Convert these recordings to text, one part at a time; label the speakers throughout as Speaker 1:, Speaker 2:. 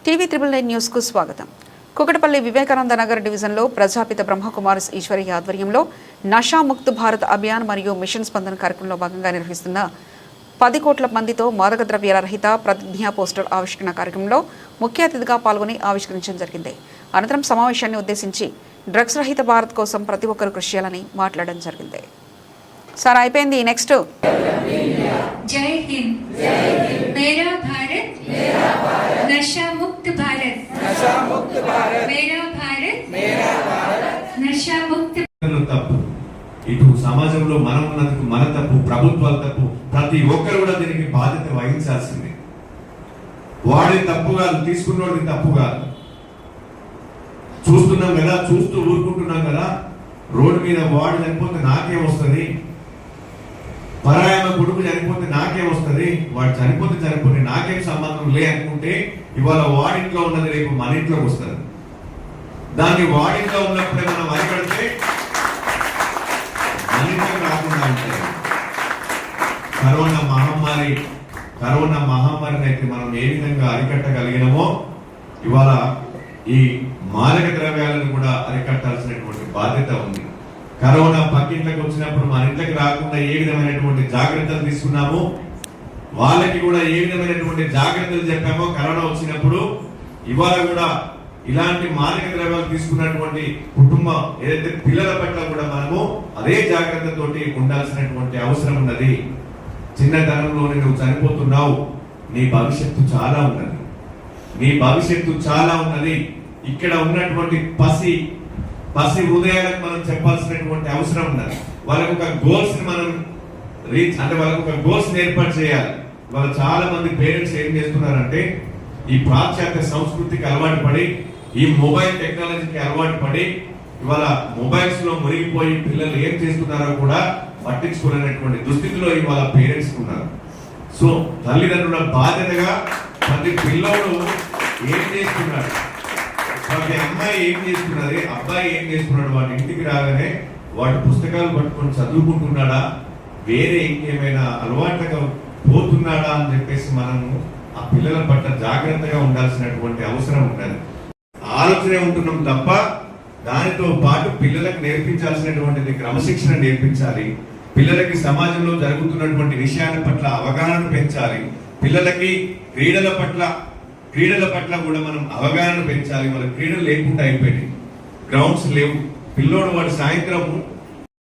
Speaker 1: TV 999 news కు స్వాగతం. కుకటపల్లి వివేకానంద నగర్ డివిజన్లో ప్రజాపిత బ్రహ్మకుమారి ఈశ్వరి ఆధ్వర్యంలో నషా ముక్త్ భారత్ అభియాన్ మరియు మిషన్ స్పందన కార్యక్రమంలో భాగంగా నిర్వహిస్తున్న 10 కోట్ల మందితో మాదక ద్రవ్యాల రహిత ప్రతిజ్ఞా పోస్టర్ ఆవిష్కరణ కార్యక్రమంలో ముఖ్య అతిథిగా పాల్గొని ఆవిష్కరించడం జరిగింది. అనంతరం సమావేశాన్ని ఉద్దేశించి డ్రగ్స్ రహిత భారత్ కోసం ప్రతి ఒక్కరూ కృషి చేయాలని మాట్లాడడం జరిగింది. సార్ అయిపోయింది. నెక్స్ట్
Speaker 2: జై హింద్. మేరా భారత్ నషా ముక్త్ భారత్. మేరా భారత్ నషా ముక్త్.
Speaker 3: తప్పు ఇటు సమాజంలో మనం ఉన్నందుకు మన తప్పు, ప్రభుత్వాల తప్పు, ప్రతి ఒక్కరు కూడా దీనికి బాధ్యత వహించాల్సింది. వాడి తప్పు కాదు, తీసుకున్నోడి తప్పు కాదు. చూస్తున్నాం కదా, చూస్తూ ఊరుకుంటున్నాం కదా. రోడ్డు మీద వాడు చనిపోతే నాకేం వస్తుంది, పరాయమ కొడుకు చనిపోతే నాకేం వస్తుంది, వాడు చనిపోతే నాకేం సంబంధం లే అనుకుంటే ఇవాళ వాడింట్లో ఉన్నది రేపు మన ఇంట్లోకి వస్తుంది. దాన్ని వాడింట్లో ఉన్నప్పుడే మనం అరికడితే మన ఇంట్లోకి రాకుండా ఉంటుంది. కరోనా మహమ్మారిని అయితే మనం ఏ విధంగా అరికట్టగలిగినామో ఇవాళ ఈ మాదక ద్రవ్యాలను కూడా అరికట్టాల్సినటువంటి బాధ్యత ఉంది. కరోనా పక్కింట్లోకి వచ్చినప్పుడు మన ఇంట్లోకి రాకుండా ఏ విధమైనటువంటి జాగ్రత్తలు తీసుకున్నామో, వాళ్ళకి కూడా ఏ విధమైనటువంటి జాగ్రత్తలు చెప్పామో కరోనా వచ్చినప్పుడు ఇవాళ కూడా ఇలాంటి మాదక ద్రవ్యాలు తీసుకున్నటువంటి కుటుంబం ఏదైతే పిల్లల పట్ల కూడా మనము అదే జాగ్రత్తతోటి ఉండాల్సినటువంటి అవసరం ఉన్నది. చిన్నతనంలోనే నువ్వు చనిపోతున్నావు, నీ భవిష్యత్తు చాలా ఉన్నది. ఇక్కడ ఉన్నటువంటి పసి హృదయాలకు మనం చెప్పాల్సినటువంటి అవసరం ఉన్నది. వాళ్ళకు ఒక గోల్స్ మనం వాళ్ళకు ఒక గోల్స్ ఏర్పాటు చేయాలి. వాళ్ళు చాలా మంది పేరెంట్స్ ఏం చేస్తున్నారంటే ఈ పాశ్చాత్య సంస్కృతికి అలవాటు పడి, ఈ మొబైల్ టెక్నాలజీకి అలవాటు పడి ఇవాళ మొబైల్స్ లో మునిగిపోయి పిల్లలు ఏం చేస్తున్నారో కూడా పట్టించుకునేటువంటి దుస్థితిలో ఇవాళ పేరెంట్స్ ఉన్నారు. సో తల్లిదండ్రుల బాధ్యతగా ప్రతి పిల్లోడు ఏం చేస్తున్నాడు, ప్రతి అమ్మాయి ఏం చేస్తున్నది, అబ్బాయి ఏం చేస్తున్నాడు, వాడి ఇంటికి రాగానే వాడు పుస్తకాలు పట్టుకొని చదువుకుంటున్నాడా, వేరే ఇంకేమైనా అలవాట్లుగా పోతున్నాడా అని చెప్పేసి మనము ఆ పిల్లల పట్ల జాగ్రత్తగా ఉండాల్సినటువంటి అవసరం ఉన్నది. ఆలోచనే ఉంటున్నాం తప్ప దానితో పాటు పిల్లలకు నేర్పించాల్సినటువంటిది క్రమశిక్షణ నేర్పించాలి. పిల్లలకి సమాజంలో జరుగుతున్నటువంటి విషయాల పట్ల అవగాహన పెంచాలి. పిల్లలకి క్రీడల పట్ల కూడా మనం అవగాహన పెంచాలి. మన క్రీడలు లేకుండా అయిపోయినాయి, గ్రౌండ్స్ లేవు. పిల్లోడు వాడు సాయంత్రం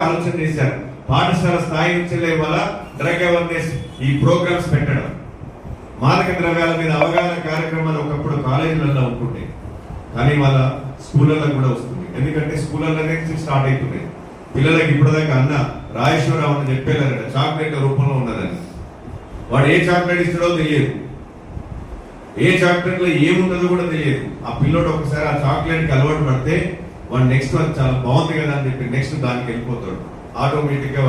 Speaker 3: ఆలోచన చేశారు, పాఠశాల స్థాయి నుంచి వల్ల డ్రగ్ అవేర్నెస్ ఈ ప్రోగ్రామ్స్ పెట్టడం, మాదక ద్రవ్యాల మీద అవగాహన కార్యక్రమాలు ఒకప్పుడు కాలేజీలలో ఉంటుండే, కానీ వాళ్ళ స్కూళ్ళలో కూడా వస్తుంది. ఎందుకంటే స్కూళ్ళలోనే స్టార్ట్ అవుతున్నాయి. పిల్లలకి ఇప్పటిదాకా అన్న రాజేశ్వరరావు అని చెప్పేలారట చాక్లెట్ రూపంలో ఉన్నదని. వాడు ఏ చాక్లెట్ ఇస్తాడో తెలియదు, ఏ చాక్లెట్ లో ఏమున్నదో కూడా తెలియదు. ఆ పిల్లోడు ఒకసారి ఆ చాక్లెట్ కి అలవాటు పడితే వాడు నెక్స్ట్ చాలా బాగుంది కదా అని చెప్పి నెక్స్ట్ దానికి వెళ్ళిపోతాడు. ఆటోమేటిక్ గా